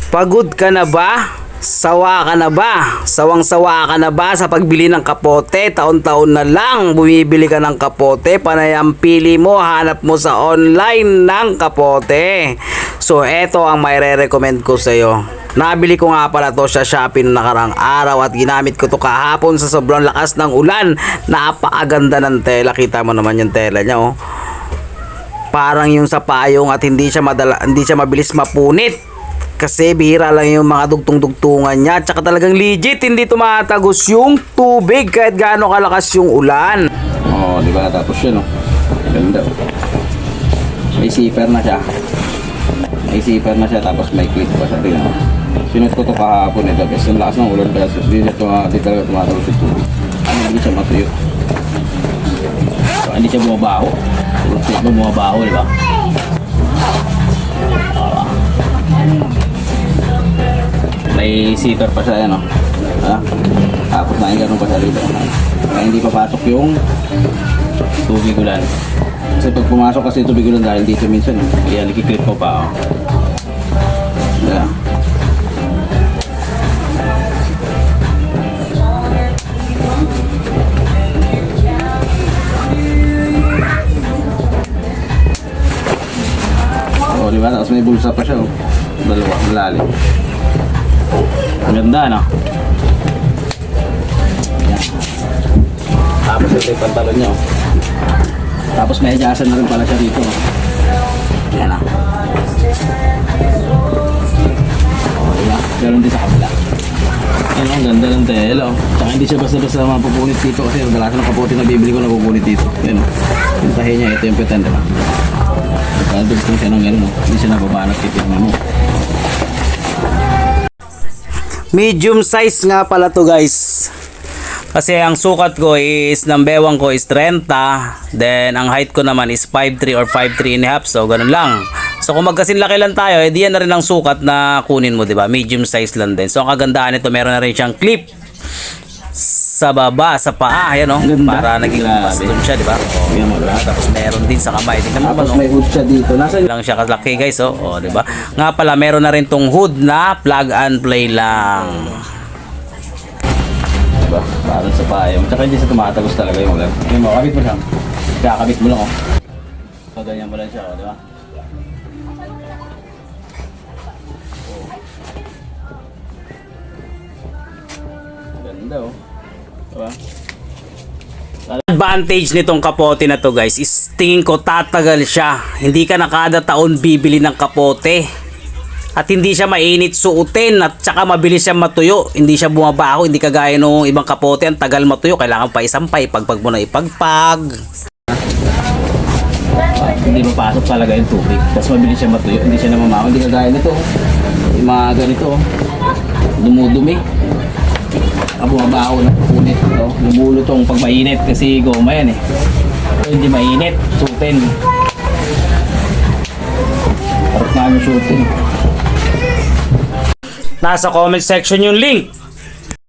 Pagod ka na ba? Sawa ka na ba? Sawang-sawa ka na ba sa pagbili ng kapote? Taon-taon na lang bumibili ka ng kapote. Panay ang pili mo, hanap mo sa online ng kapote. So eto ang may re-recommend ko sa iyo. Nabili ko nga pala to sa Shopee noong nakarang araw at ginamit ko to kahapon sa sobrang lakas ng ulan. Napakaganda ng tela. Kita mo naman yung tela niya, oh. Parang yung sa payong at hindi siya mabilis mapunit. Kasi bihira lang yung mga dugtong-dugtungan niya. Tsaka talagang legit, hindi tumatagos yung tubig kahit gaano kalakas yung ulan. Oo, di ba natapos yun, oh. Ganda. May zipper na siya. May zipper na siya tapos may clip pa siya. Tingnan mo. Sinot ko to kahapon ito. Kasi ang lakas ng ulan kaya hindi talaga tumatagos yung tubig. Hindi siya matuyo. So, hindi siya bumabaho. Bumabaho, di ba? May zipper pa siya, yan, oh. Tapos na yung ganun pa siya dito. Kaya hindi papasok yung tubig ulan. Kasi pag pumasok kasi tubig ulan dahil dito minsan, kaya nakiklip ko pa, oh. Yeah. Oh, diba? Tapos may bulsa pa siya, oh. Dalawa, malalim. Ang ganda, no? Yan. Tapos ito yung pantalon niya, oh. Tapos may adjustan na rin pala siya dito, oh. Yan, oh. Oh, diba? Ganon din sa kabila. Yan, ang ganda ng tela, oh. Tsaka hindi siya basta-basta mapupunit dito kasi kadalasan ng kapote na bibili ko napupunit dito. Yan, oh. Yung tahe niya, ito yung petan, diba? Dugtong siya ng gano'n, oh. Hindi siya nababanat dito mo. Medium size nga pala to, guys. Kasi ang sukat ko is, ng bewang ko is 30. Then ang height ko naman is 5'3 or 5'3 and a half. So ganun lang. So kung magkasinlaki lang tayo, di yan na rin ang sukat na kunin mo, diba? Medium size lang din. So ang kagandahan nito, meron na rin siyang clip sa baba, sa paa, ayan, oh. Para naging baston siya, diba? Oh, tapos meron din sa kamay. Tingnan mo, Tapos no? may hood siya dito. Nasa Lang siya kalaki, guys, oh. Oh, diba? Nga pala, meron na rin tong hood na plug and play lang. diba? Para sa payong. Tsaka hindi siya tumatagos talaga yung ulan. Yung mo, kabit mo siya. Kakabit mo lang, oh. So, ganyan mo lang siya, oh, diba? Ganda, oh. Diba? Advantage nitong kapote na to, guys, is tingin ko tatagal siya. Hindi ka na kada taon bibili ng kapote. At hindi siya mainit suotin at saka mabilis siya matuyo. Hindi siya bumabaho, hindi kagaya nung ibang kapote ang tagal matuyo. Kailangan pa isampay, pagpag mo na ipagpag. Hindi mapasok talaga yung tubig. Tapos mabilis siya matuyo, hindi siya namamaho. Hindi kagaya nito, oh. Yung mga ganito, oh. Dumudumi. Bumabaho na punit, oh. Lumulutong pag mainit kasi goma yan, eh. So, hindi mainit, suotin. Parang namin suotin. Nasa comment section yung link